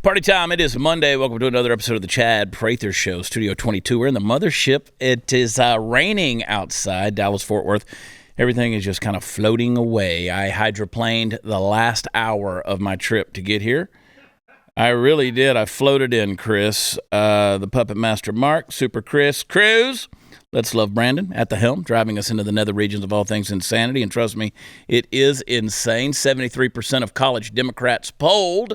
Party time. It is Monday. Welcome to another episode of the Chad Prather Show, Studio 22. We're in the mothership. It is raining outside, Dallas-Fort Worth. Everything is just kind of floating away. I hydroplaned the last hour of my trip to get here. I really did. I floated in, Chris, the Puppet Master Mark, Super Chris Cruz. Let's love Brandon at the helm, driving us into the nether regions of all things insanity. And trust me, it is insane. 73% of college Democrats polled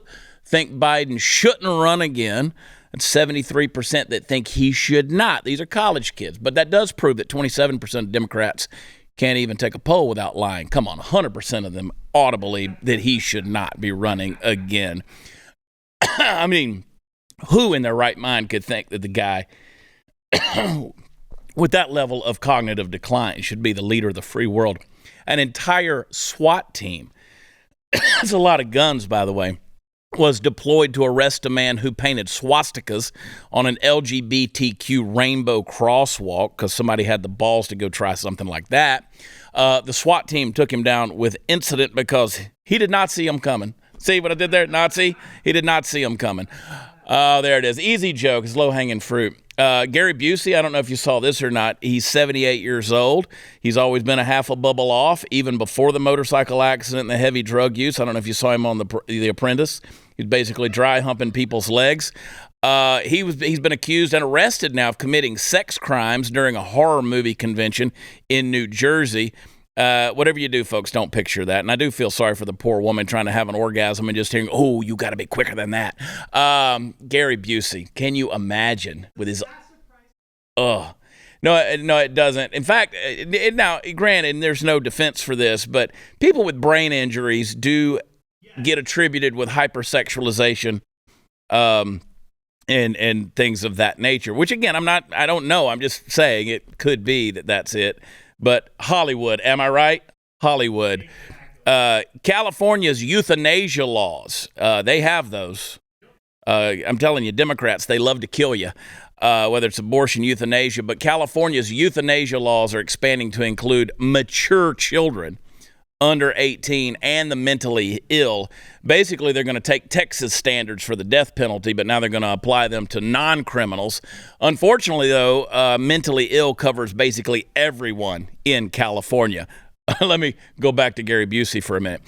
think Biden shouldn't run again, and 73% that think he should not. These are college kids, but that does prove that 27% of Democrats can't even take a poll without lying. Come on, 100% of them ought to believe that he should not be running again. I mean, who in their right mind could think that the guy with that level of cognitive decline should be the leader of the free world? An entire SWAT team, that's a lot of guns, by the way, was deployed to arrest a man who painted swastikas on an LGBTQ rainbow crosswalk because somebody had the balls to go try something like that. The SWAT team took him down with incident because he did not see him coming. See what I did there, Nazi? He did not see him coming. Oh, there it is. Easy joke. It's low-hanging fruit. Gary Busey, I don't know if you saw this or not. He's 78 years old. He's always been a half a bubble off, even before the motorcycle accident and the heavy drug use. I don't know if you saw him on The Apprentice. He's basically dry humping people's legs. He's been accused and arrested now of committing sex crimes during a horror movie convention in New Jersey. Whatever you do, folks, don't picture that. And I do feel sorry for the poor woman trying to have an orgasm and just hearing, oh, you got to be quicker than that. Gary Busey, can you imagine with his... No, it doesn't. In fact, now, granted, there's no defense for this, but people with brain injuries do get attributed with hypersexualization and things of that nature, which, again, I don't know. I'm just saying it could be that's it. But Hollywood, am I right? Hollywood. California's euthanasia laws, they have those. I'm telling you, Democrats, they love to kill you, whether it's abortion, euthanasia. But California's euthanasia laws are expanding to include mature children under 18 and the mentally ill. Basically, they're going to take Texas standards for the death penalty, but now they're going to apply them to non-criminals. Unfortunately, though, mentally ill covers basically everyone in California. Let me go back to Gary Busey for a minute.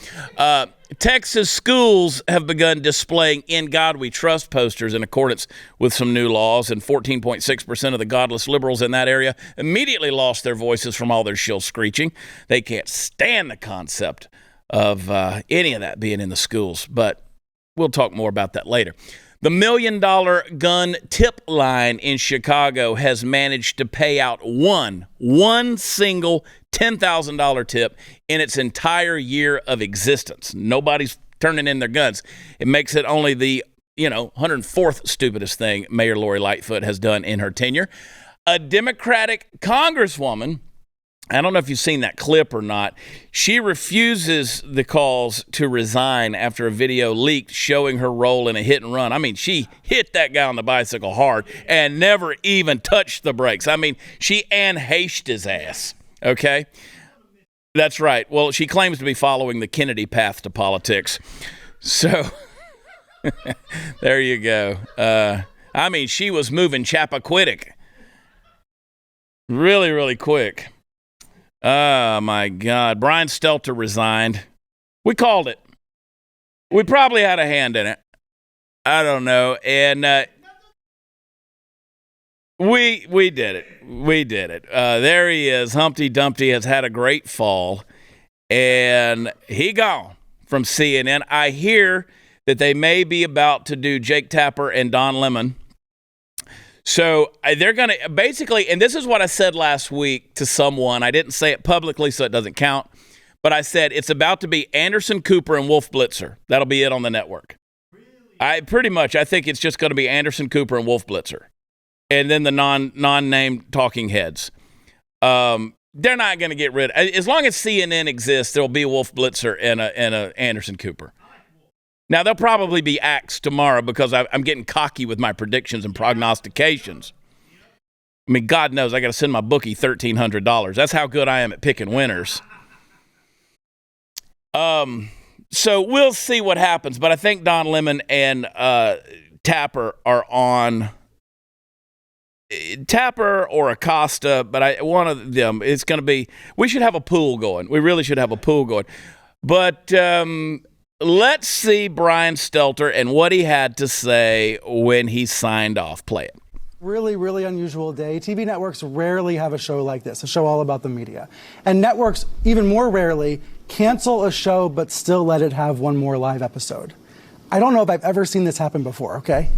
Texas schools have begun displaying "In God We Trust" posters in accordance with some new laws, and 14.6% of the godless liberals in that area immediately lost their voices from all their shill screeching. They can't stand the concept of any of that being in the schools, but we'll talk more about that later. The $1 million gun tip line in Chicago has managed to pay out one single $10,000 tip in its entire year of existence. Nobody's turning in their guns. It makes it only the 104th stupidest thing Mayor Lori Lightfoot has done in her tenure. A Democratic congresswoman, I don't know if you've seen that clip or not, she refuses the calls to resign after a video leaked showing her role in a hit and run. I mean, she hit that guy on the bicycle hard and never even touched the brakes. I mean, she Anne Hecht his ass, okay? That's right. Well, she claims to be following the Kennedy path to politics. So, there you go. I mean, she was moving Chappaquiddick really, really quick. Oh, my God. Brian Stelter resigned. We called it. We probably had a hand in it. I don't know. And we did it. We did it. There he is. Humpty Dumpty has had a great fall. And he gone from CNN. I hear that they may be about to do Jake Tapper and Don Lemon. So they're going to basically, and this is what I said last week to someone. I didn't say it publicly, so it doesn't count. But I said it's about to be Anderson Cooper and Wolf Blitzer. That'll be it on the network. I think it's just going to be Anderson Cooper and Wolf Blitzer. And then the non-named talking heads. They're not going to get rid of, as long as CNN exists, there'll be a Wolf Blitzer and a Anderson Cooper. Now, they'll probably be axed tomorrow because I'm getting cocky with my predictions and prognostications. I mean, God knows I got to send my bookie $1,300. That's how good I am at picking winners. So we'll see what happens. But I think Don Lemon and Tapper are on. Tapper or Acosta, but one of them. It's going to be. We should have a pool going. We really should have a pool going. But let's see Brian Stelter and what he had to say when he signed off. Play it. Really, really unusual day. TV networks rarely have a show like this, a show all about the media. And networks, even more rarely, cancel a show but still let it have one more live episode. I don't know if I've ever seen this happen before, okay?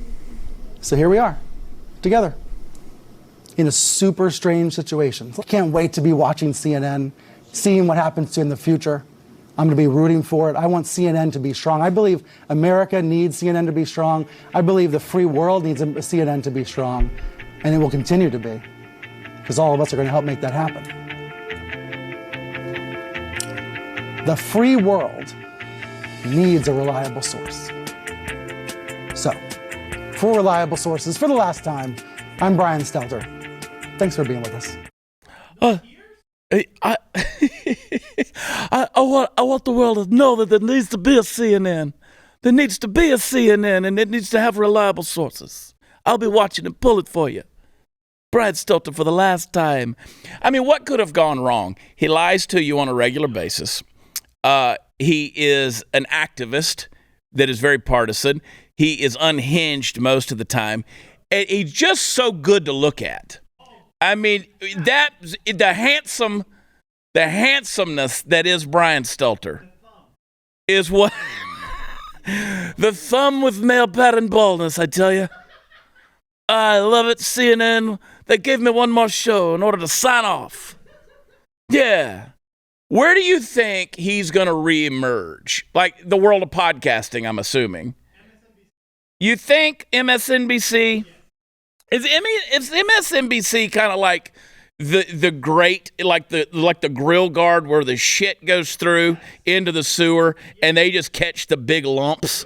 So here we are, together, in a super strange situation. I can't wait to be watching CNN, seeing what happens in the future. I'm going to be rooting for it. I want CNN to be strong. I believe America needs CNN to be strong. I believe the free world needs CNN to be strong. And it will continue to be, because all of us are going to help make that happen. The free world needs a reliable source. So, for reliable sources, for the last time, I'm Brian Stelter. Thanks for being with us. I want the world to know that there needs to be a CNN. There needs to be a CNN, and it needs to have reliable sources. I'll be watching and pull it for you. Brian Stelter for the last time. I mean, what could have gone wrong? He lies to you on a regular basis. He is an activist that is very partisan. He is unhinged most of the time. And he's just so good to look at. I mean, the handsomeness that is Brian Stelter is what the thumb with male pattern baldness, I tell you. I love it, CNN. They gave me one more show in order to sign off. Yeah. Where do you think he's going to reemerge? Like the world of podcasting, I'm assuming. You think MSNBC? Is MSNBC kind of like the great, like the grill guard where the shit goes through into the sewer and they just catch the big lumps,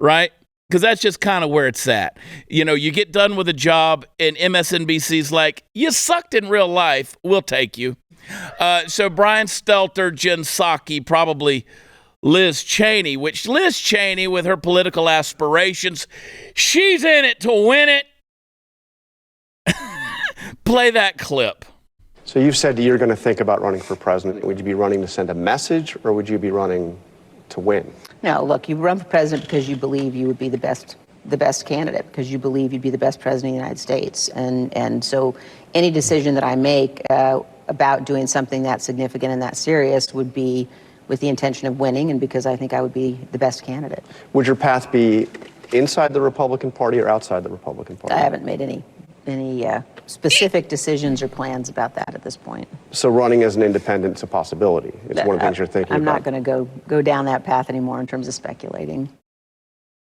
right? Because that's just kind of where it's at. You know, you get done with a job and MSNBC's like, you sucked in real life, we'll take you. So Brian Stelter, Jen Psaki, probably Liz Cheney, which Liz Cheney with her political aspirations, she's in it to win it. Play that clip. So you've said you're going to think about running for president. Would you be running to send a message, or would you be running to win? No, look, you run for president because you believe you would be the best candidate, because you believe you'd be the best president of the United States. And so any decision that I make about doing something that significant and that serious would be with the intention of winning, and because I think I would be the best candidate. Would your path be inside the Republican Party or outside the Republican Party? I haven't made any specific decisions or plans about that at this point. So running as an independent is a possibility. It's one of the things you're thinking I'm about. not going to go down that path anymore in terms of speculating.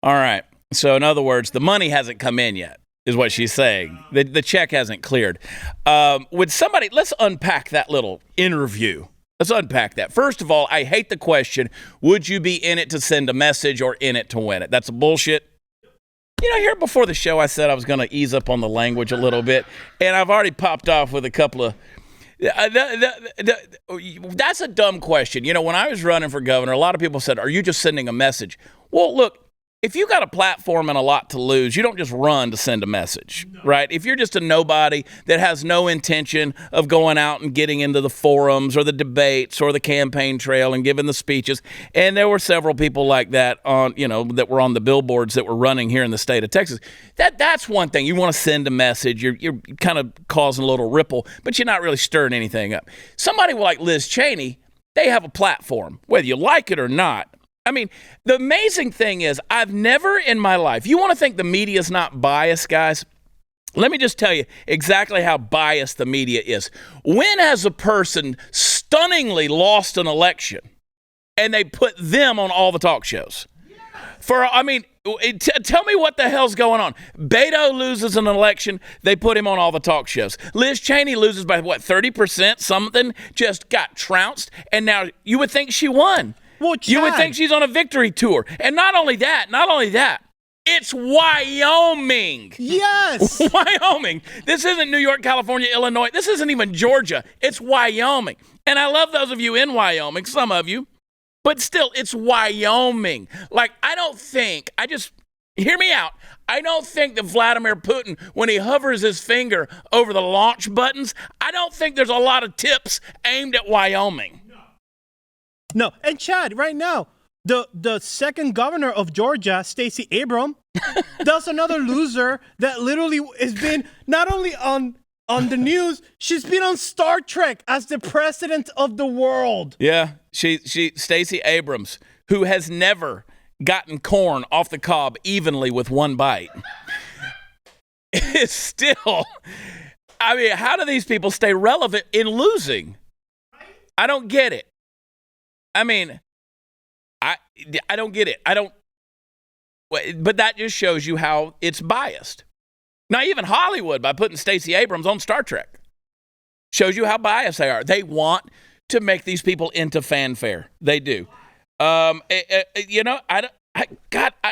All right. So in other words, the money hasn't come in yet, is what she's saying. The check hasn't cleared. Let's unpack that little interview. Let's unpack that. First of all, I hate the question, would you be in it to send a message or in it to win it? That's bullshit. You know, here before the show, I said I was going to ease up on the language a little bit, and I've already popped off with a couple of... That's a dumb question. You know, when I was running for governor, a lot of people said, are you just sending a message? Well, look, if you got a platform and a lot to lose, you don't just run to send a message, right? If you're just a nobody that has no intention of going out and getting into the forums or the debates or the campaign trail and giving the speeches, and there were several people like that on, you know, that were on the billboards that were running here in the state of Texas. That's one thing. You want to send a message. You're kind of causing a little ripple, but you're not really stirring anything up. Somebody like Liz Cheney, they have a platform, whether you like it or not. I mean, the amazing thing is I've never in my life, you want to think the media is not biased, guys? Let me just tell you exactly how biased the media is. When has a person stunningly lost an election and they put them on all the talk shows? Tell me what the hell's going on. Beto loses an election, they put him on all the talk shows. Liz Cheney loses by 30%, something, just got trounced, and now you would think she won. Well, you would think she's on a victory tour. And not only that, it's Wyoming. Yes. Wyoming. This isn't New York, California, Illinois. This isn't even Georgia. It's Wyoming. And I love those of you in Wyoming, some of you. But still, it's Wyoming. Like, hear me out. I don't think that Vladimir Putin, when he hovers his finger over the launch buttons, I don't think there's a lot of tips aimed at Wyoming. No. And Chad, right now, the second governor of Georgia, Stacey Abrams, that's another loser that literally has been not only on the news, she's been on Star Trek as the president of the world. Yeah, Stacey Abrams, who has never gotten corn off the cob evenly with one bite, is still, I mean, how do these people stay relevant in losing? I don't get it. I mean, I don't get it. But that just shows you how it's biased. Now, even Hollywood, by putting Stacey Abrams on Star Trek, shows you how biased they are. They want to make these people into fanfare. They do. I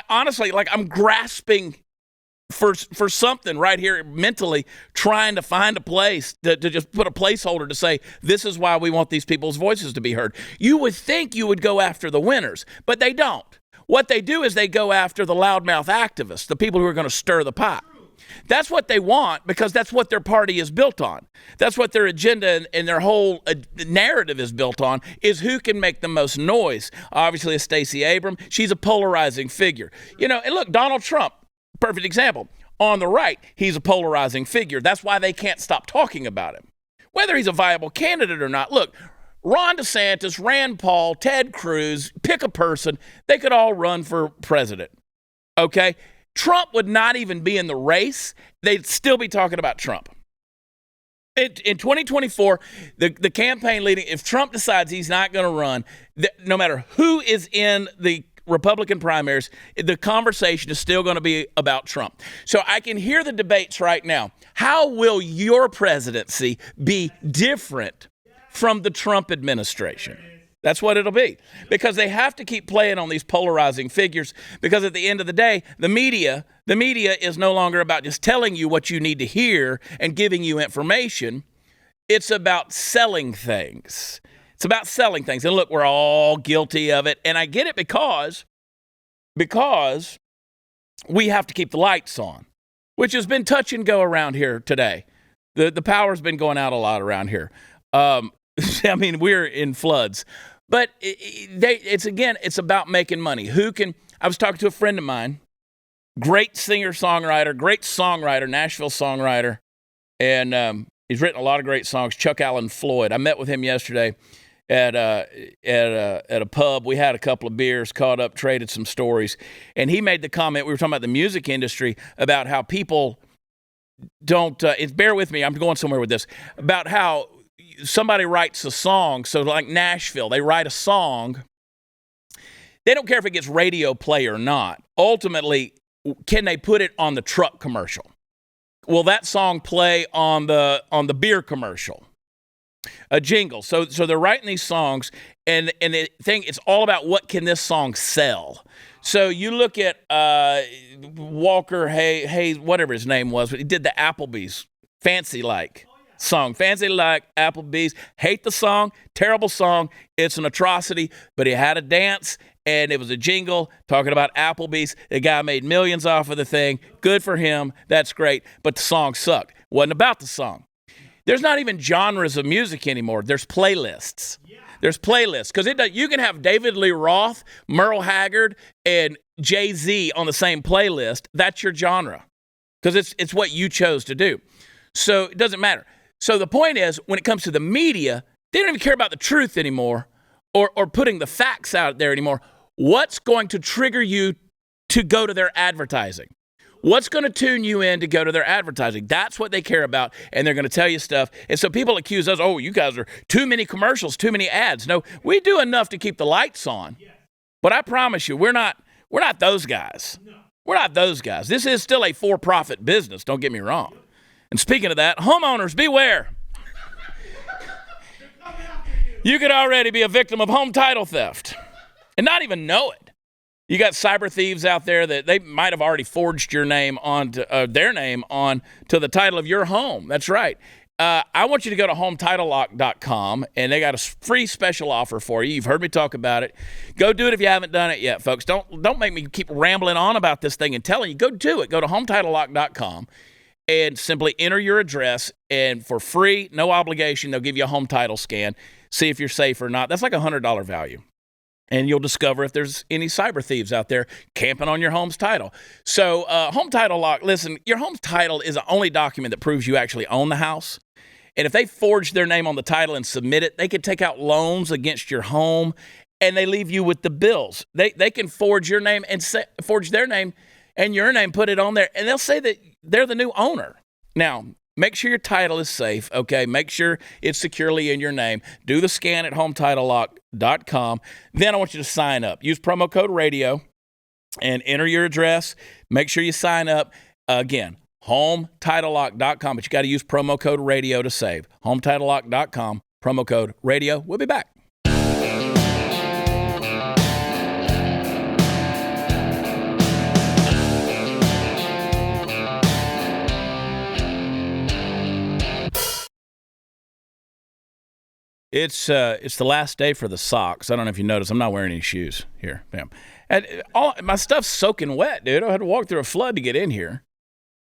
honestly, like, I'm grasping for something right here mentally, trying to find a place to just put a placeholder to say, this is why we want these people's voices to be heard. You would think you would go after the winners, but they don't. What they do is they go after the loudmouth activists, the people who are going to stir the pot. That's what they want, because that's what their party is built on. That's what their agenda and their whole narrative is built on, is who can make the most noise. Obviously, it's Stacey Abrams. She's a polarizing figure. And look, Donald Trump, perfect example. On the right, he's a polarizing figure. That's why they can't stop talking about him, whether he's a viable candidate or not. Look, Ron DeSantis, Rand Paul, Ted Cruz, pick a person, they could all run for president, okay? Trump would not even be in the race. They'd still be talking about Trump. In 2024, the campaign leading, if Trump decides he's not going to run, no matter who is in the Republican primaries, the conversation is still going to be about Trump. So I can hear the debates right now. How will your presidency be different from the Trump administration? That's what it'll be, because they have to keep playing on these polarizing figures, because at the end of the day, the media is no longer about just telling you what you need to hear and giving you information. It's about selling things. It's about selling things. And look, we're all guilty of it. And I get it because we have to keep the lights on, which has been touch and go around here today. The power's been going out a lot around here. I mean, we're in floods. But it's about making money. I was talking to a friend of mine, great singer-songwriter, Nashville songwriter, and he's written a lot of great songs, Chuck Allen Floyd. I met with him yesterday at a pub. We had a couple of beers, caught up, traded some stories, and he made the comment, we were talking about the music industry, about how people don't, bear with me, I'm going somewhere with this, about how somebody writes a song. So like Nashville, they write a song. They don't care if it gets radio play or not. Ultimately, can they put it on the truck commercial? Will that song play on the beer commercial? A jingle. So they're writing these songs, and they think it's all about what can this song sell. So you look at Walker Hayes, whatever his name was, but he did the Applebee's Fancy Like song. Fancy Like Applebee's. Hate the song. Terrible song. It's an atrocity. But he had a dance, and it was a jingle talking about Applebee's. The guy made millions off of the thing. Good for him. That's great. But the song sucked. Wasn't about the song. There's not even genres of music anymore. There's playlists. There's playlists. Because you can have David Lee Roth, Merle Haggard, and Jay-Z on the same playlist. That's your genre. Because it's what you chose to do. So it doesn't matter. So the point is, when it comes to the media, they don't even care about the truth anymore, or putting the facts out there anymore. What's going to trigger you to go to their advertising? What's going to tune you in to go to their advertising? That's what they care about, and they're going to tell you stuff. And so people accuse us, oh, you guys are too many commercials, too many ads. No, we do enough to keep the lights on. But I promise you, we're not those guys. We're not those guys. This is still a for-profit business, don't get me wrong. And speaking of that, homeowners, beware. You could already be a victim of home title theft and not even know it. You got cyber thieves out there that they might have already forged your name onto their name on to the title of your home. That's right. I want you to go to HomeTitleLock.com, and they got a free special offer for you. You've heard me talk about it. Go do it if you haven't done it yet, folks. Don't make me keep rambling on about this thing and telling you. Go do it. Go to HomeTitleLock.com and simply enter your address, and for free, no obligation, they'll give you a home title scan. See if you're safe or not. That's like a $100 value. And you'll discover if there's any cyber thieves out there camping on your home's title. So Home Title Lock, listen, your home's title is the only document that proves you actually own the house. And if they forge their name on the title and submit it, they can take out loans against your home, and they leave you with the bills. They can forge your name and forge their name and your name, put it on there, and they'll say that they're the new owner. Now, make sure your title is safe, okay? Make sure it's securely in your name. Do the scan at HomeTitleLock.com. Then I want you to sign up. Use promo code RADIO and enter your address. Make sure you sign up. Again, HomeTitleLock.com, but you got to use promo code RADIO to save. HomeTitleLock.com, promo code RADIO. We'll be back. It's the last day for the socks. I don't know if you noticed. I'm not wearing any shoes here. Bam. And all my stuff's soaking wet, dude. I had to walk through a flood to get in here.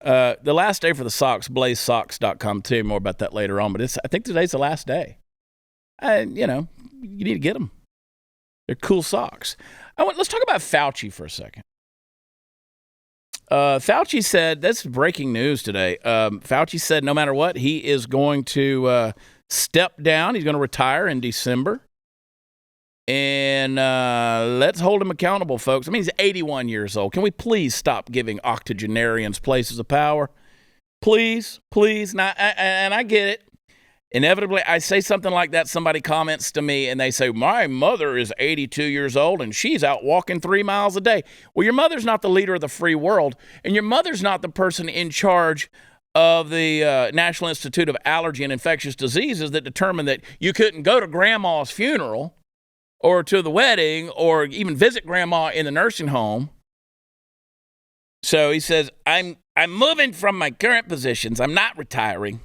The last day for the socks, blazesocks.com. Tell you more about that later on. But I think today's the last day. And, you need to get them. They're cool socks. Let's talk about Fauci for a second. Fauci said, that's breaking news today. Fauci said no matter what, he is going to step down. He's going to retire in December. And let's hold him accountable, folks. I mean, he's 81 years old. Can we please stop giving octogenarians places of power? Please, please. Now, and I get it. Inevitably, I say something like that, somebody comments to me, and they say, my mother is 82 years old, and she's out walking 3 miles a day. Well, your mother's not the leader of the free world, and your mother's not the person in charge of the National Institute of Allergy and Infectious Diseases that determined that you couldn't go to grandma's funeral or to the wedding or even visit grandma in the nursing home. So he says, I'm moving from my current positions. I'm not retiring.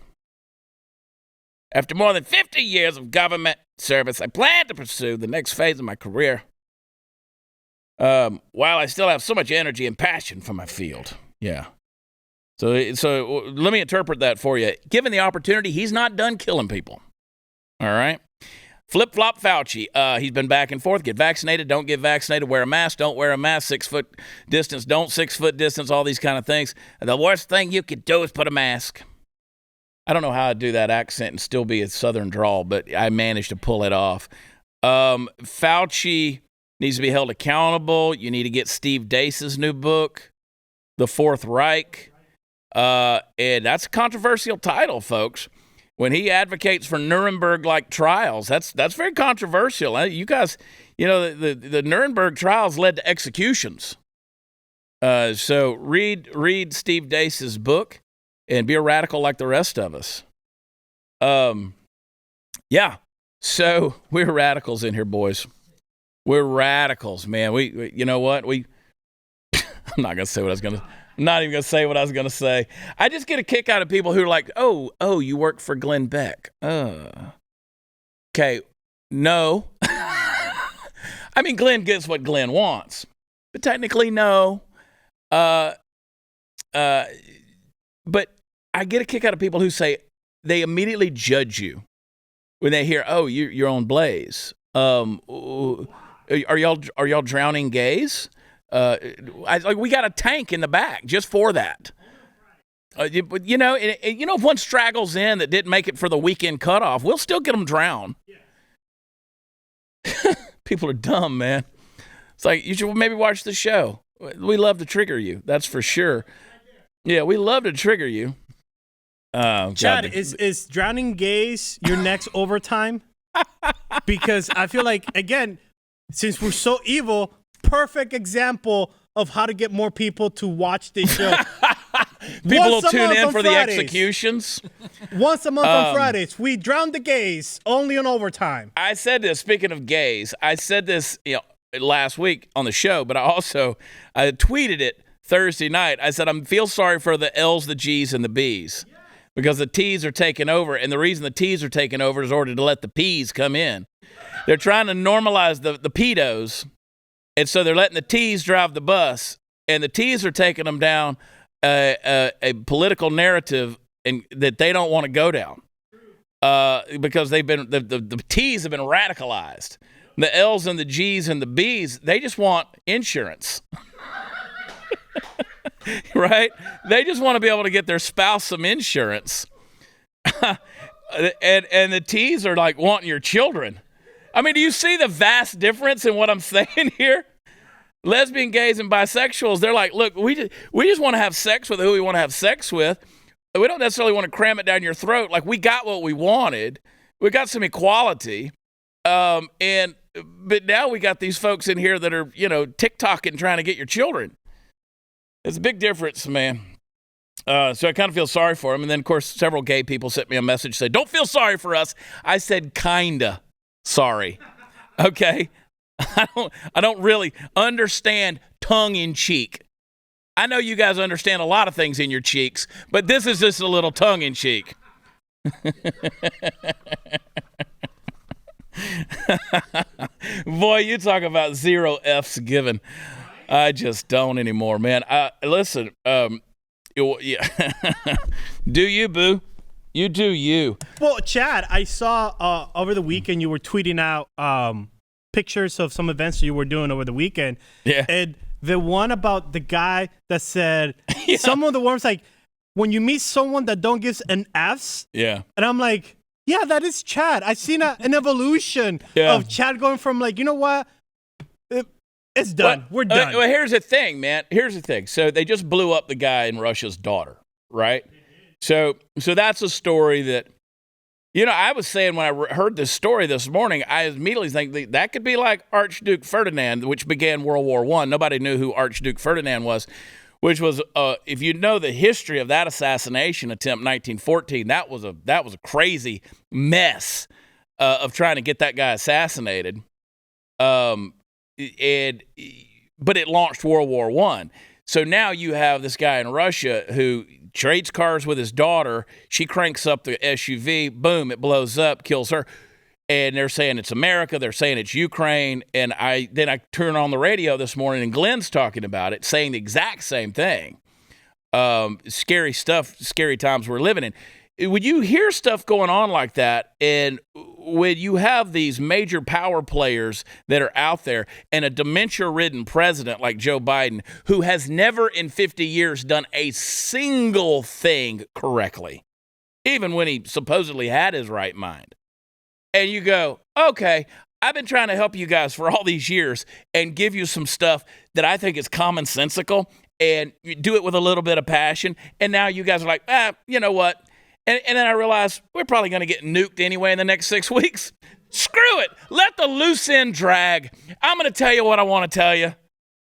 After more than 50 years of government service, I plan to pursue the next phase of my career while I still have so much energy and passion for my field. Yeah. So let me interpret that for you. Given the opportunity, he's not done killing people. All right? Flip-flop Fauci. He's been back and forth. Get vaccinated, don't get vaccinated. Wear a mask, don't wear a mask. 6 foot distance, don't 6 foot distance. All these kind of things. The worst thing you could do is put a mask. I don't know how I'd do that accent and still be a southern drawl, but I managed to pull it off. Fauci needs to be held accountable. You need to get Steve Deace's new book, The Fourth Reich. And that's a controversial title, folks. When he advocates for Nuremberg-like trials, that's very controversial. You guys, the Nuremberg trials led to executions. So read Steve Deace's book and be a radical like the rest of us. Yeah. So we're radicals in here, boys. We're radicals, man. We you know what? I'm not gonna say what I was gonna. I'm not even gonna say what I was gonna say. I just get a kick out of people who are like, oh, you work for Glenn Beck. Okay, no. I mean, Glenn gets what Glenn wants, but technically, no. But I get a kick out of people who say they immediately judge you when they hear, oh, you're on Blaze. Are y'all drowning gays? We got a tank in the back just for that. If one straggles in that didn't make it for the weekend cutoff, we'll still get them drowned. People are dumb, man. It's like, you should maybe watch the show. We love to trigger you. That's for sure. Yeah, we love to trigger you. Chad, is drowning gays your next overtime? Because I feel like, again, since we're so evil, perfect example of how to get more people to watch this show. People will tune in for the executions. Once a month on Fridays, we drown the gays only on overtime. I said this, speaking of gays, last week on the show, but I tweeted it Thursday night. I said, I feel sorry for the L's, the G's, and the B's. because the T's are taking over. And the reason the T's are taking over is in order to let the P's come in. They're trying to normalize the pedos. And so they're letting the T's drive the bus. And the T's are taking them down a political narrative that they don't want to go down. Because they've been the T's have been radicalized. The L's and the G's and the B's, they just want insurance. Right? They just want to be able to get their spouse some insurance. and the T's are like wanting your children. I mean, do you see the vast difference in what I'm saying here? Lesbian, gays, and bisexuals, they're like, look, we just want to have sex with who we want to have sex with. We don't necessarily want to cram it down your throat. Like, we got what we wanted. We got some equality. But now we got these folks in here that are, TikToking trying to get your children. It's a big difference, man. So I kind of feel sorry for them. And then, of course, several gay people sent me a message, said, don't feel sorry for us. I said, kinda sorry. Okay? I don't really understand tongue in cheek. I know you guys understand a lot of things in your cheeks, but this is just a little tongue in cheek. Boy, you talk about zero F's given. I just don't anymore, man. Listen, yeah. Do you, boo? You do you. Well, Chad, I saw over the weekend you were tweeting out pictures of some events you were doing over the weekend. Yeah. And the one about the guy that said, some of the words, like, when you meet someone that don't give an F's. Yeah. And I'm like, yeah, that is Chad. I've seen an evolution of Chad going from, like, you know what? It's done. We're done. Well, here's the thing, man. Here's the thing. So they just blew up the guy in Russia's daughter, right? So that's a story that, I was saying when I heard this story this morning, I immediately think that could be like Archduke Ferdinand, which began World War I. Nobody knew who Archduke Ferdinand was, which was, if you know the history of that assassination attempt, 1914, that was a crazy mess of trying to get that guy assassinated. But it launched World War I. So now you have this guy in Russia who trades cars with his daughter. She cranks up the SUV. Boom, it blows up, kills her. And they're saying it's America. They're saying it's Ukraine. And I turn on the radio this morning, and Glenn's talking about it, saying the exact same thing. Scary stuff, scary times we're living in. When you hear stuff going on like that, and when you have these major power players that are out there and a dementia-ridden president like Joe Biden, who has never in 50 years done a single thing correctly, even when he supposedly had his right mind, and you go, okay, I've been trying to help you guys for all these years and give you some stuff that I think is commonsensical, and you do it with a little bit of passion, and now you guys are like, you know what? And then I realized we're probably going to get nuked anyway in the next 6 weeks. Screw it. Let the loose end drag. I'm going to tell you what I want to tell you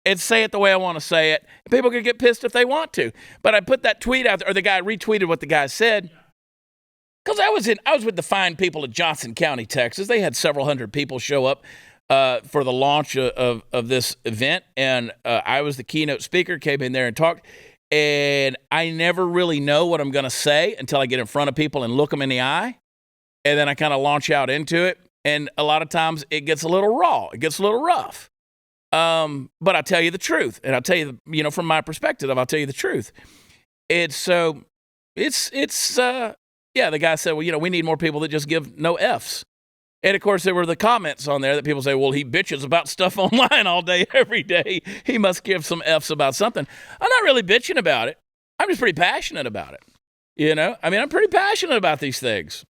and say it the way I want to say it. People can get pissed if they want to. But I put that tweet out there, or the guy retweeted what the guy said. Because I was with the fine people of Johnson County, Texas. They had several hundred people show up for the launch of this event. And I was the keynote speaker, came in there and talked. And I never really know what I'm going to say until I get in front of people and look them in the eye. And then I kind of launch out into it. And a lot of times it gets a little raw. It gets a little rough. But I'll tell you the truth. And I'll tell you, from my perspective, I'll tell you the truth. The guy said, well, we need more people that just give no F's. And, of course, there were the comments on there that people say, well, he bitches about stuff online all day, every day. He must give some F's about something. I'm not really bitching about it. I'm just pretty passionate about it. I'm pretty passionate about these things.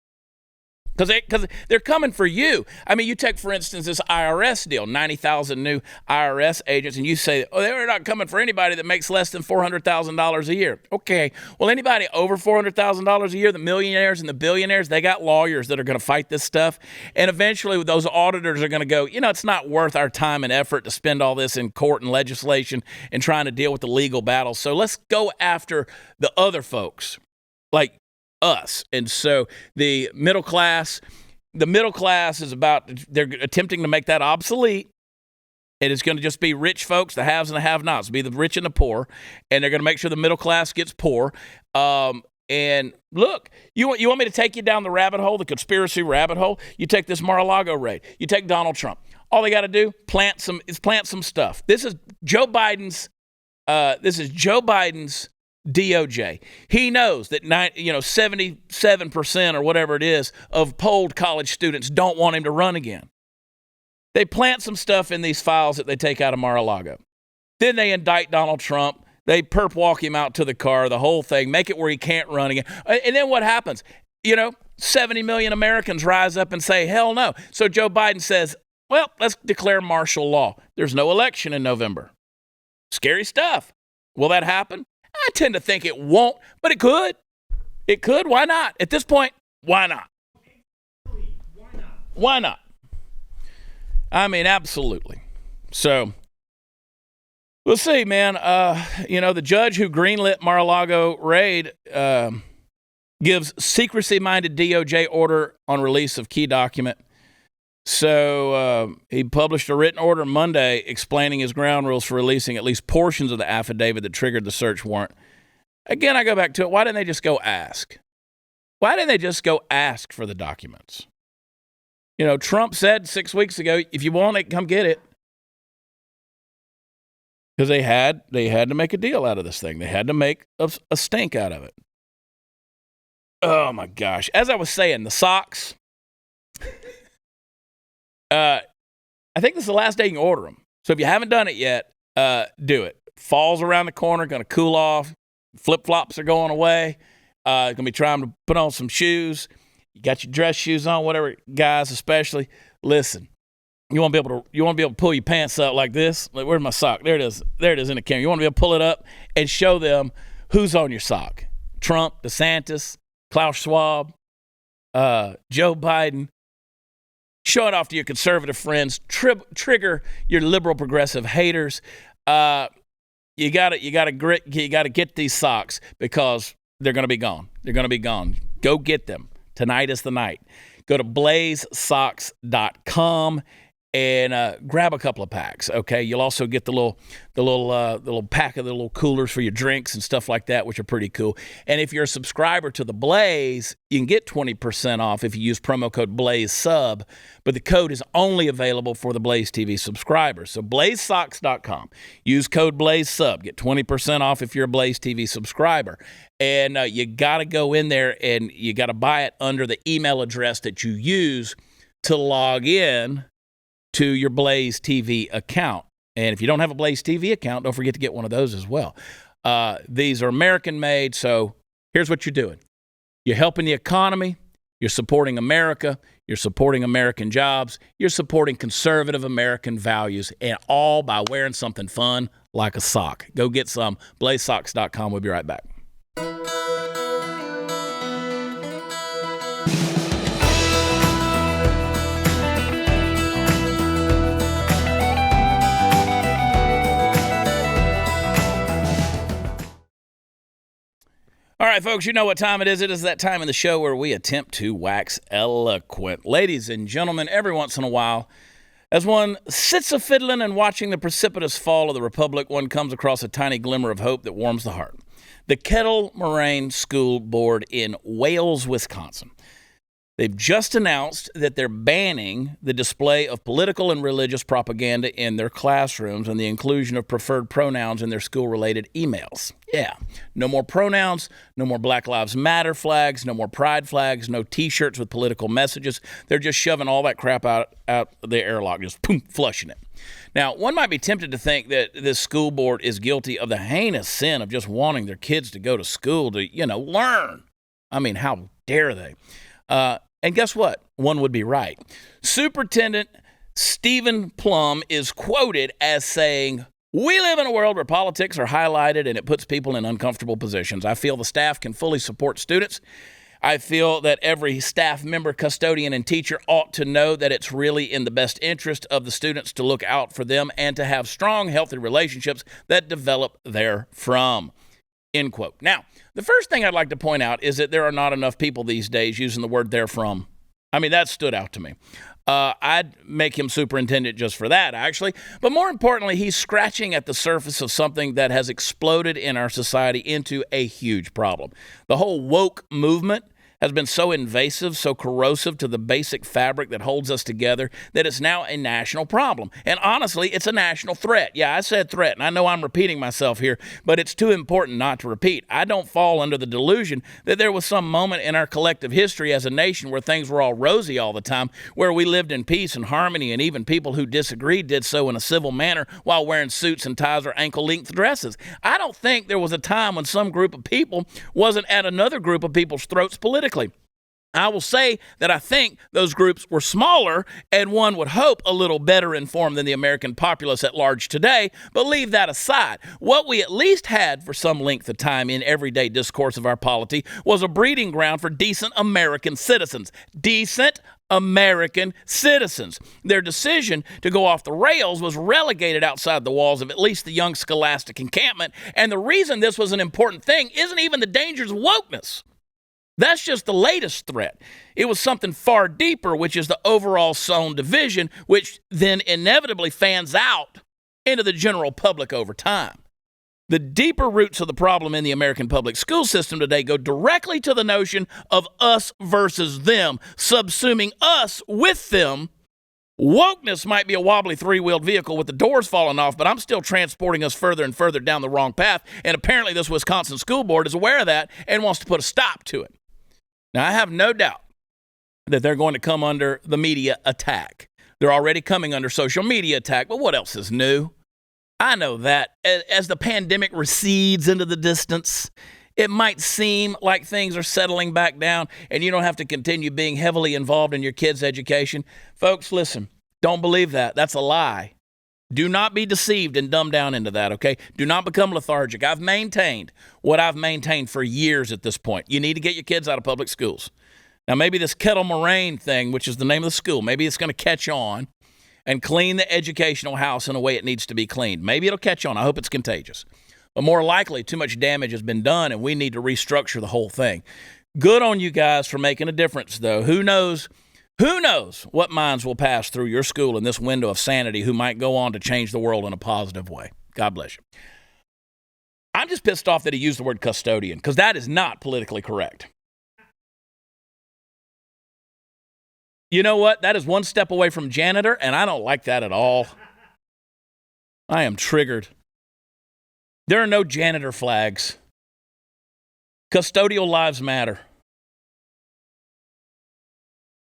Because they're coming for you. You take, for instance, this IRS deal, 90,000 new IRS agents, and you say, they're not coming for anybody that makes less than $400,000 a year. Okay, well, anybody over $400,000 a year, the millionaires and the billionaires, they got lawyers that are going to fight this stuff. And eventually those auditors are going to go, it's not worth our time and effort to spend all this in court and legislation and trying to deal with the legal battles. So let's go after the other folks, like us. And so the middle class is they're attempting to make that obsolete. And it's going to just be rich folks, the haves and the have-nots, be the rich and the poor. And they're going to make sure the middle class gets poor. And look, you want me to take you down the rabbit hole, the conspiracy rabbit hole? You take this Mar-a-Lago raid. You take Donald Trump. All they got to do plant some stuff. This is Joe Biden's DOJ. He knows that 77% or whatever it is of polled college students don't want him to run again. They plant some stuff in these files that they take out of Mar-a-Lago. Then they indict Donald Trump. They perp walk him out to the car, the whole thing, make it where he can't run again. And then what happens? 70 million Americans rise up and say, hell no. So Joe Biden says, well, let's declare martial law. There's no election in November. Scary stuff. Will that happen? I tend to think it won't, but it could. It could. Why not? At this point, why not? Why not? I mean, absolutely. So we'll see, man. The judge who greenlit Mar-a-Lago raid gives secrecy-minded DOJ order on release of key document. So he published a written order Monday explaining his ground rules for releasing at least portions of the affidavit that triggered the search warrant. Again, I go back to it. Why didn't they just go ask? Why didn't they just go ask for the documents? Trump said 6 weeks ago, if you want it, come get it. Because they had to make a deal out of this thing. They had to make a stink out of it. Oh, my gosh. As I was saying, the socks. I think this is the last day you can order them. So if you haven't done it yet, do it. Fall's around the corner, going to cool off. Flip-flops are going away. Going to be trying to put on some shoes. You got your dress shoes on, whatever, guys especially. Listen, you want to be able to pull your pants up like this. Like, where's my sock? There it is. There it is in the camera. You want to be able to pull it up and show them who's on your sock. Trump, DeSantis, Klaus Schwab, Joe Biden. Show it off to your conservative friends. Trigger your liberal progressive haters. You got to get these socks because they're going to be gone. They're going to be gone. Go get them. Tonight is the night. Go to blazesocks.com and grab a couple of packs. Okay, you'll also get the little pack of the little coolers for your drinks and stuff like that, which are pretty cool. And if you're a subscriber to the Blaze, you can get 20% off if you use promo code BlazeSub. But the code is only available for the Blaze TV subscribers. So blazesocks.com. Use code BlazeSub. Get 20% off if you're a Blaze TV subscriber. And you got to go in there and you got to buy it under the email address that you use to log in to your Blaze TV account. And if you don't have a Blaze TV account, don't forget to get one of those as well. These are American-made, so here's what you're doing. You're helping the economy. You're supporting America. You're supporting American jobs. You're supporting conservative American values, and all by wearing something fun like a sock. Go get some. blazesocks.com. We'll be right back. All right, folks, you know what time it is. It is that time in the show where we attempt to wax eloquent. Ladies and gentlemen, every once in a while, as one sits a-fiddling and watching the precipitous fall of the Republic, one comes across a tiny glimmer of hope that warms the heart. The Kettle Moraine School Board in Wales, Wisconsin. They've just announced that they're banning the display of political and religious propaganda in their classrooms and the inclusion of preferred pronouns in their school-related emails. Yeah, no more pronouns, no more Black Lives Matter flags, no more pride flags, no T-shirts with political messages. They're just shoving all that crap out the airlock, just boom, flushing it. Now, one might be tempted to think that this school board is guilty of the heinous sin of just wanting their kids to go to school to, learn. I mean, how dare they? And guess what? One would be right. Superintendent Stephen Plum is quoted as saying, "We live in a world where politics are highlighted and it puts people in uncomfortable positions. I feel the staff can fully support students. I feel that every staff member, custodian, and teacher ought to know that it's really in the best interest of the students to look out for them and to have strong, healthy relationships that develop therefrom." End quote. Now, the first thing I'd like to point out is that there are not enough people these days using the word therefrom. I mean, that stood out to me. I'd make him superintendent just for that, actually. But more importantly, he's scratching at the surface of something that has exploded in our society into a huge problem. The whole woke movement has been so invasive, so corrosive to the basic fabric that holds us together that it's now a national problem. And honestly, it's a national threat. Yeah, I said threat, and I know I'm repeating myself here, but it's too important not to repeat. I don't fall under the delusion that there was some moment in our collective history as a nation where things were all rosy all the time, where we lived in peace and harmony, and even people who disagreed did so in a civil manner while wearing suits and ties or ankle-length dresses. I don't think there was a time when some group of people wasn't at another group of people's throats politically. I will say that I think those groups were smaller and one would hope a little better informed than the American populace at large today, but leave that aside. What we at least had for some length of time in everyday discourse of our polity was a breeding ground for decent American citizens. Decent American citizens. Their decision to go off the rails was relegated outside the walls of at least the young scholastic encampment, and the reason this was an important thing isn't even the dangers of wokeness. That's just the latest threat. It was something far deeper, which is the overall sown division, which then inevitably fans out into the general public over time. The deeper roots of the problem in the American public school system today go directly to the notion of us versus them, subsuming us with them. Wokeness might be a wobbly three-wheeled vehicle with the doors falling off, but I'm still transporting us further and further down the wrong path, and apparently this Wisconsin school board is aware of that and wants to put a stop to it. Now, I have no doubt that they're going to come under the media attack. They're already coming under social media attack, but what else is new? I know that. As the pandemic recedes into the distance, it might seem like things are settling back down and you don't have to continue being heavily involved in your kids' education. Folks, listen, don't believe that. That's a lie. Do not be deceived and dumbed down into that, okay? Do not become lethargic. I've maintained what I've maintained for years at this point. You need to get your kids out of public schools. Now, maybe this Kettle Moraine thing, which is the name of the school, maybe it's going to catch on and clean the educational house in a way it needs to be cleaned. Maybe it'll catch on. I hope it's contagious. But more likely, too much damage has been done, and we need to restructure the whole thing. Good on you guys for making a difference, though. Who knows what minds will pass through your school in this window of sanity who might go on to change the world in a positive way. God bless you. I'm just pissed off that he used the word custodian, because that is not politically correct. You know what? That is one step away from janitor, and I don't like that at all. I am triggered. There are no janitor flags. Custodial lives matter.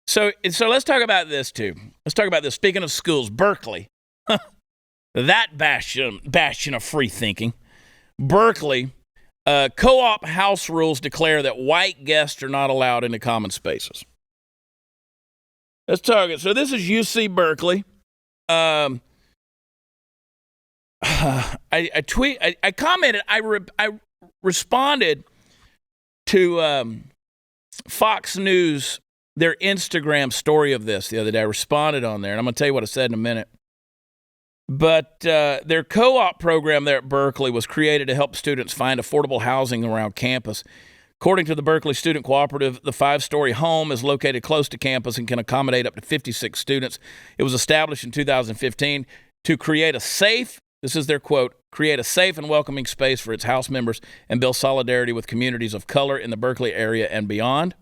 So let's talk about this, too. Let's talk about this. Speaking of schools, Berkeley, that bastion of free thinking. Berkeley, co-op house rules declare that white guests are not allowed into common spaces. Let's talk it. So this is UC Berkeley. I commented, I responded to Fox News, their Instagram story of this the other day. I responded on there, and I'm going to tell you what I said in a minute. But their co-op program there at Berkeley was created to help students find affordable housing around campus. According to the Berkeley Student Cooperative, the 5-story home is located close to campus and can accommodate up to 56 students. It was established in 2015 to create a safe, this is their quote, create a safe and welcoming space for its house members and build solidarity with communities of color in the Berkeley area and beyond.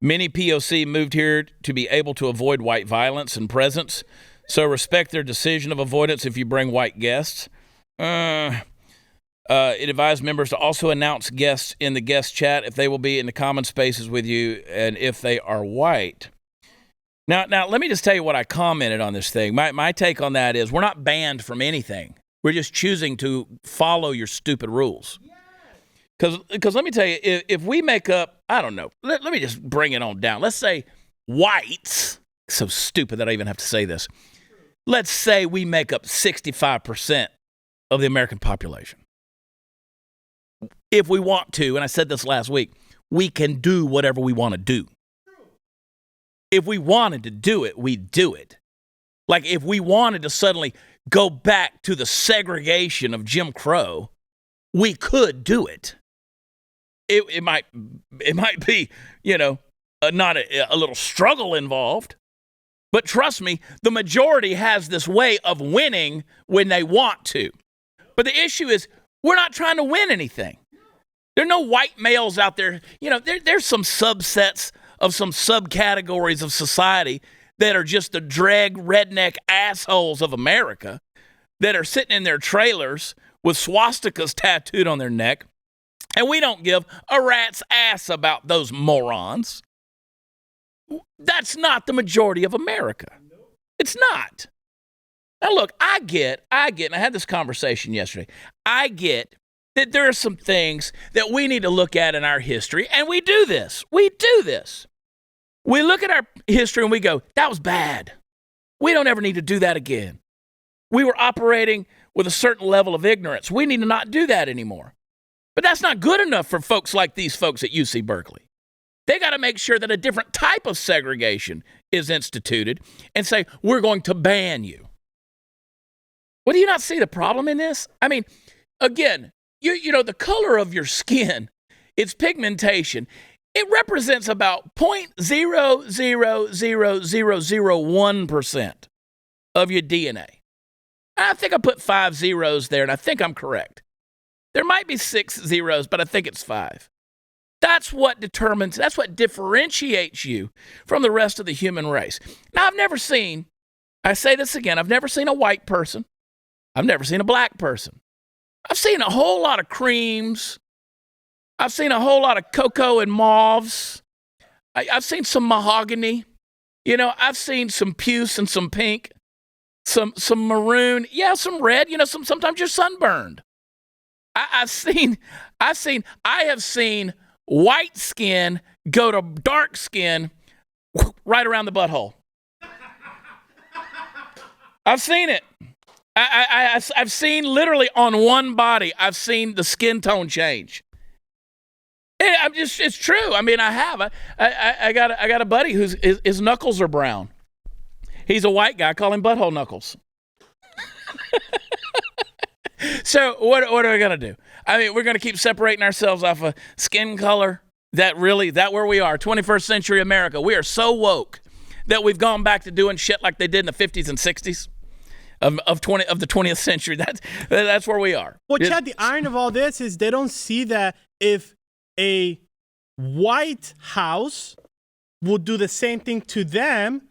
Many POC moved here to be able to avoid white violence and presence, so respect their decision of avoidance if you bring white guests. It advised members to also announce guests in the guest chat if they will be in the common spaces with you and if they are white. Now, let me just tell you what I commented on this thing. My take on that is we're not banned from anything. We're just choosing to follow your stupid rules. Because let me tell you, if we make up, I don't know, let me just bring it on down. Let's say whites, so stupid that I even have to say this. Let's say we make up 65% of the American population. If we want to, and I said this last week, we can do whatever we want to do. If we wanted to do it, we'd do it. Like if we wanted to suddenly go back to the segregation of Jim Crow, we could do it. It might be, not a little struggle involved. But trust me, the majority has this way of winning when they want to. But the issue is, we're not trying to win anything. There are no white males out there. You know, there's some subsets of some subcategories of society that are just the drag redneck assholes of America that are sitting in their trailers with swastikas tattooed on their neck. And we don't give a rat's ass about those morons. That's not the majority of America. It's not. Now, look, I get, and I had this conversation yesterday. I get that there are some things that we need to look at in our history, and we do this. We do this. We look at our history and we go, that was bad. We don't ever need to do that again. We were operating with a certain level of ignorance. We need to not do that anymore. But that's not good enough for folks like these folks at UC Berkeley. They got to make sure that a different type of segregation is instituted and say, we're going to ban you. Well, do you not see the problem in this? I mean, again, you know, the color of your skin, its pigmentation, it represents about 0.000001% of your DNA. I think I put 5 zeros there, and I think I'm correct. There might be 6 zeros, but I think it's 5. That's what differentiates you from the rest of the human race. Now, I say this again, I've never seen a white person. I've never seen a black person. I've seen a whole lot of creams. I've seen a whole lot of cocoa and mauves. I've seen some mahogany. You know, I've seen some puce and some pink, some maroon. Yeah, some red. You know, sometimes you're sunburned. I have seen white skin go to dark skin right around the butthole. I've seen it. I've seen literally on one body, I've seen the skin tone change. It's true. I mean, I have. I got a buddy his knuckles are brown. He's a white guy. I call him Butthole Knuckles. So what are we going to do? I mean, we're going to keep separating ourselves off of skin color. That where we are, 21st century America. We are so woke that we've gone back to doing shit like they did in the 50s and 60s of the 20th century. That's where we are. Well, Chad, the irony of all this is they don't see that if a white house will do the same thing to them,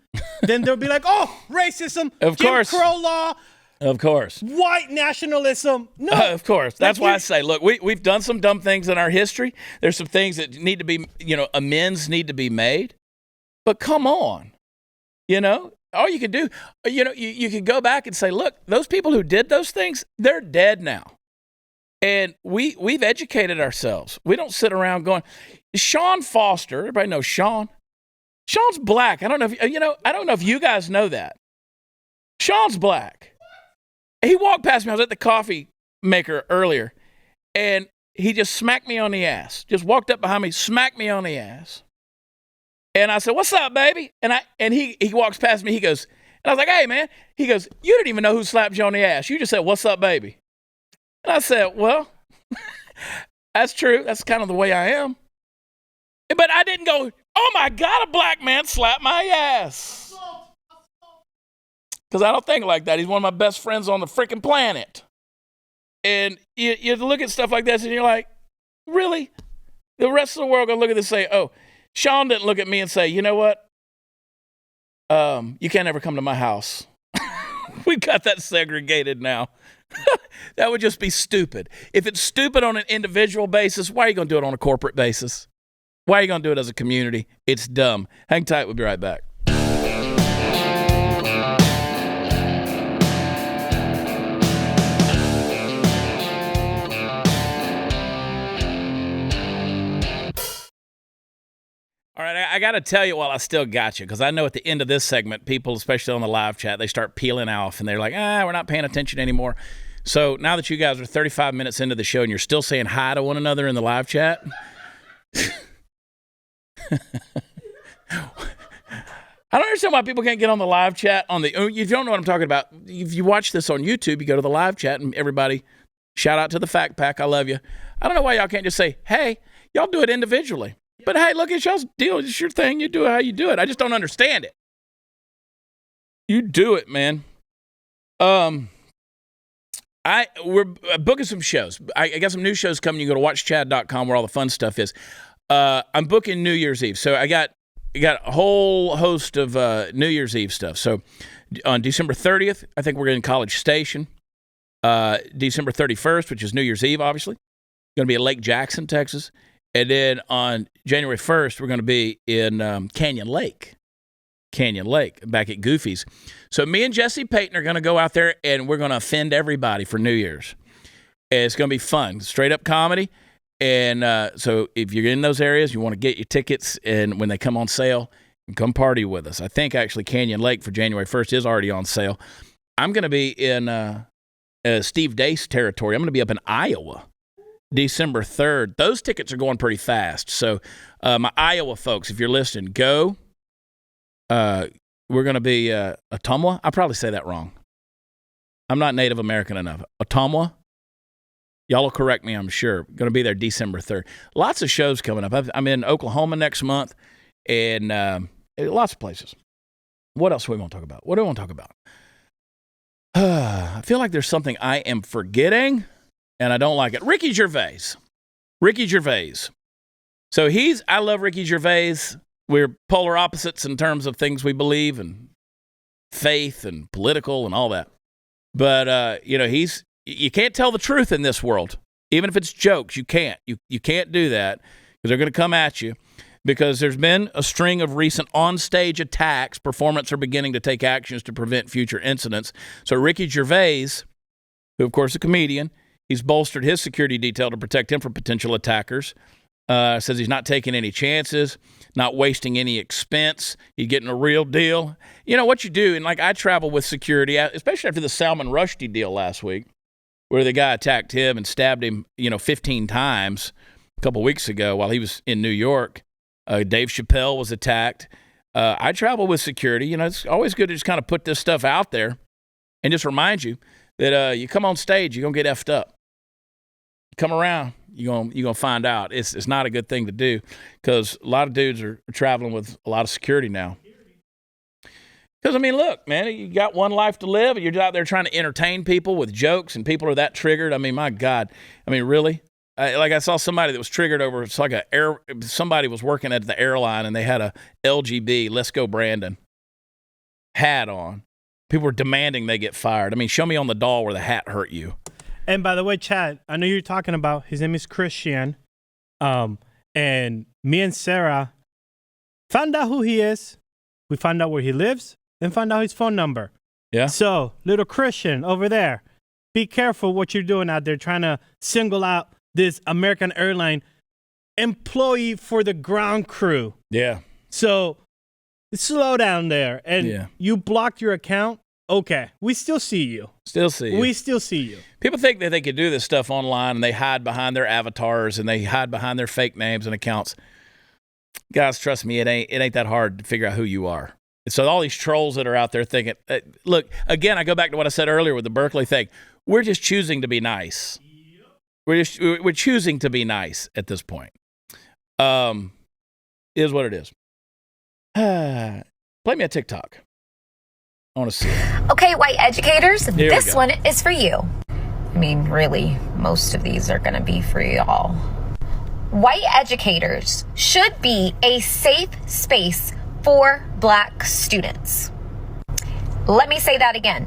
then they'll be like, oh, racism, of course. Jim Crow law. Of course. White nationalism. No. Of course. That's why I say, look, we've done some dumb things in our history. There's some things that need to be, amends need to be made. But come on. All you can do, you can go back and say, look, those people who did those things, they're dead now. And we've educated ourselves. We don't sit around going, Sean Foster, everybody knows Sean. Sean's black. I don't know if you guys know that. Sean's black. He walked past me. I was at the coffee maker earlier, and he just smacked me on the ass. Just walked up behind me, smacked me on the ass. And I said, what's up, baby? And he walks past me. He goes, and I was like, hey, man. He goes, you didn't even know who slapped you on the ass. You just said, what's up, baby? And I said, well, that's true. That's kind of the way I am. But I didn't go, oh, my God, a black man slapped my ass. Because I don't think like that. He's one of my best friends on the freaking planet. And you look at stuff like this and you're like, really? The rest of the world going to look at this and say, oh, Sean didn't look at me and say, you know what? You can't ever come to my house. We got that segregated now. That would just be stupid. If it's stupid on an individual basis, why are you going to do it on a corporate basis? Why are you going to do it as a community? It's dumb. Hang tight. We'll be right back. All right, I got to tell you while I still got you, because I know at the end of this segment, people, especially on the live chat, they start peeling off, and they're like, we're not paying attention anymore. So now that you guys are 35 minutes into the show and you're still saying hi to one another in the live chat, I don't understand why people can't get on the live chat. If you don't know what I'm talking about, if you watch this on YouTube, you go to the live chat, and everybody, shout out to the Fact Pack, I love you. I don't know why y'all can't just say, hey, y'all do it individually. But hey, look, it's y'all's deal. It's your thing. You do it how you do it. I just don't understand it. You do it, man. We're booking some shows. I got some new shows coming. You can go to watchchad.com where all the fun stuff is. I'm booking New Year's Eve. So I got a whole host of New Year's Eve stuff. So on December 30th, I think we're in College Station. December 31st, which is New Year's Eve, obviously. Going to be at Lake Jackson, Texas. And then on January 1st, we're going to be in Canyon Lake, back at Goofy's. So me and Jesse Payton are going to go out there, and we're going to offend everybody for New Year's. And it's going to be fun, straight-up comedy. And so if you're in those areas, you want to get your tickets, and when they come on sale, you can come party with us. I think, actually, Canyon Lake for January 1st is already on sale. I'm going to be in Steve Dace territory. I'm going to be up in Iowa. December 3rd. Those tickets are going pretty fast. So my Iowa folks, if you're listening, go. We're going to be Ottumwa. I probably say that wrong. I'm not Native American enough. Ottumwa. Y'all will correct me, I'm sure. Going to be there December 3rd. Lots of shows coming up. I'm in Oklahoma next month and lots of places. What else do we want to talk about? What do we want to talk about? I feel like there's something I am forgetting. And I don't like it. Ricky Gervais. So I love Ricky Gervais. We're polar opposites in terms of things we believe and faith and political and all that. But, you can't tell the truth in this world. Even if it's jokes, you can't. You can't do that because they're going to come at you because there's been a string of recent onstage attacks. Performers are beginning to take actions to prevent future incidents. So Ricky Gervais, who, of course, is a comedian, he's bolstered his security detail to protect him from potential attackers. Says he's not taking any chances, not wasting any expense. He's getting a real deal. You know what you do, and like I travel with security, especially after the Salman Rushdie deal last week, where the guy attacked him and stabbed him, 15 times a couple weeks ago while he was in New York. Dave Chappelle was attacked. I travel with security. It's always good to just kind of put this stuff out there and just remind you that you come on stage, you're going to get effed up. Come around, you're gonna find out. It's not a good thing to do because a lot of dudes are traveling with a lot of security now. Because, look, man, you got one life to live. You're out there trying to entertain people with jokes, and people are that triggered. My God. Really? I saw somebody that was triggered over, it's like somebody was working at the airline, and they had a LGB, Let's Go Brandon, hat on. People were demanding they get fired. Show me on the doll where the hat hurt you. And by the way, Chad, I know you're talking about, his name is Christian. And me and Sarah found out who he is. We found out where he lives and found out his phone number. Yeah. So, little Christian over there, be careful what you're doing out there trying to single out this American airline employee for the ground crew. Yeah. So, slow down there. And you blocked your account. Okay, we still see you. We still see you. People think that they could do this stuff online, and they hide behind their avatars, and they hide behind their fake names and accounts. Guys, trust me, it ain't that hard to figure out who you are. So all these trolls that are out there thinking, look, again, I go back to what I said earlier with the Berkeley thing. We're just choosing to be nice. We're choosing to be nice at this point. Is what it is. Play me a TikTok. I want to see it. Okay, white educators, Here this one is for you. Really, most of these are going to be for y'all. White educators should be a safe space for Black students. Let me say that again.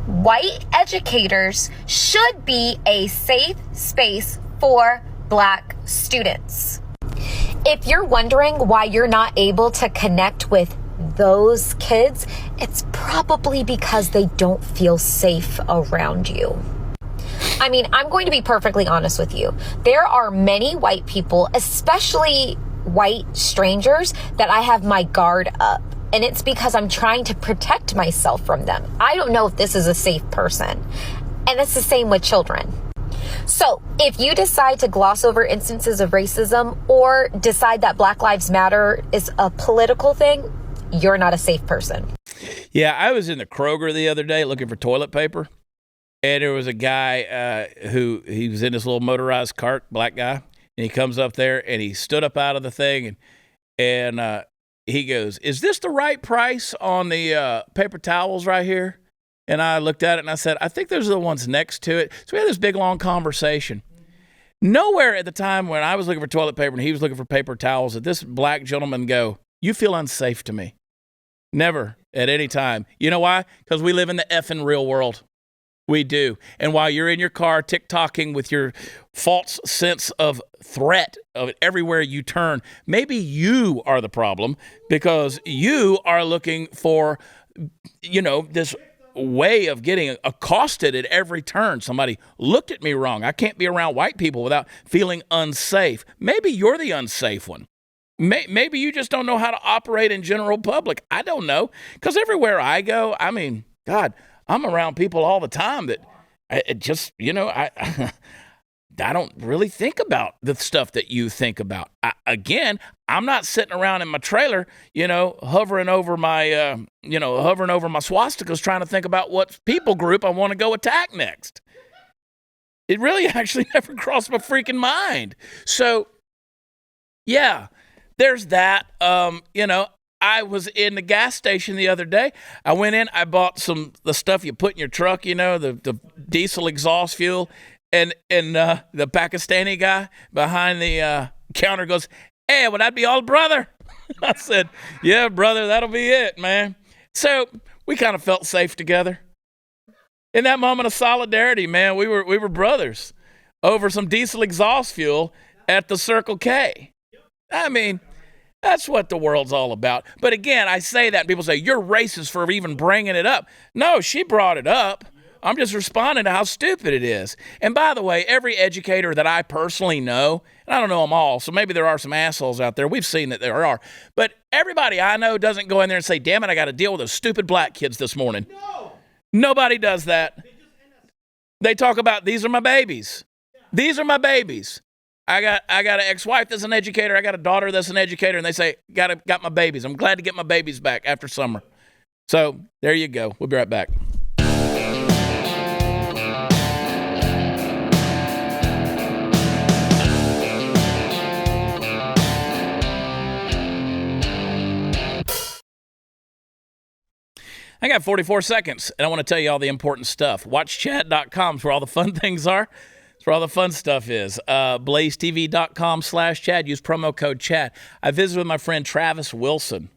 White educators should be a safe space for Black students. If you're wondering why you're not able to connect with those kids, it's probably because they don't feel safe around you. I'm going to be perfectly honest with you. There are many white people, especially white strangers, that I have my guard up. And it's because I'm trying to protect myself from them. I don't know if this is a safe person. And it's the same with children. So if you decide to gloss over instances of racism or decide that Black Lives Matter is a political thing, you're not a safe person. Yeah, I was in the Kroger the other day looking for toilet paper, and there was a guy he was in this little motorized cart, black guy. And he comes up there and he stood up out of the thing and he goes, "Is this the right price on the paper towels right here?" And I looked at it and I said, "I think those are the ones next to it." So we had this big, long conversation. Nowhere at the time when I was looking for toilet paper and he was looking for paper towels did this black gentleman go, "You feel unsafe to me." Never at any time. You know why? Because we live in the effing real world. We do. And while you're in your car tick-tocking with your false sense of threat of everywhere you turn, maybe you are the problem because you are looking for, this way of getting accosted at every turn. Somebody looked at me wrong. I can't be around white people without feeling unsafe. Maybe you're the unsafe one. Maybe you just don't know how to operate in general public. I don't know. Because everywhere I go, I mean, God, I'm around people all the time that I don't really think about the stuff that you think about. I'm not sitting around in my trailer, hovering over my swastikas trying to think about what people group I want to go attack next. It really actually never crossed my freaking mind. So, yeah, there's that. I was in the gas station the other day. I went in, I bought the stuff you put in your truck, the diesel exhaust fuel. And the Pakistani guy behind the counter goes, "Hey, would that be all, brother?" I said, "Yeah, brother, that'll be it, man." So we kind of felt safe together. In that moment of solidarity, man, we were brothers over some diesel exhaust fuel at the Circle K. I mean, that's what the world's all about. But again, I say that and people say, "You're racist for even bringing it up." No, she brought it up. I'm just responding to how stupid it is. And by the way, every educator that I personally know, and I don't know them all, so maybe there are some assholes out there. We've seen that there are. But everybody I know doesn't go in there and say, "Damn it, I got to deal with those stupid black kids this morning." No. Nobody does that. They talk about, "These are my babies. These are my babies. I got an ex-wife that's an educator. I got a daughter that's an educator." And they say, got my babies. I'm glad to get my babies back after summer. So there you go. We'll be right back. I got 44 seconds, and I want to tell you all the important stuff. WatchChad.com is where all the fun things are. It's where all the fun stuff is. BlazeTV.com/Chad. Use promo code Chad. I visited with my friend Travis Wilson.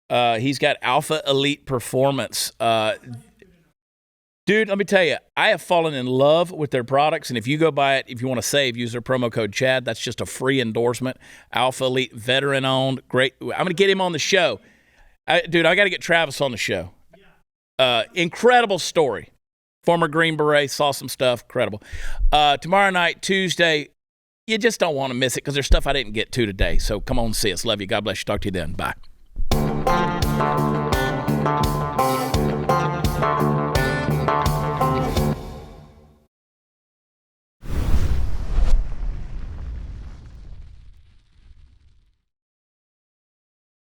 He's got Alpha Elite Performance. Dude, let me tell you, I have fallen in love with their products, and if you go buy it, if you want to save, use their promo code Chad. That's just a free endorsement. Alpha Elite, veteran-owned, great. I'm going to get him on the show. I got to get Travis on the show. Incredible story. Former Green Beret, saw some stuff. Incredible. Tomorrow night, Tuesday, you just don't want to miss it because there's stuff I didn't get to today. So come on and see us. Love you. God bless you. Talk to you then. Bye.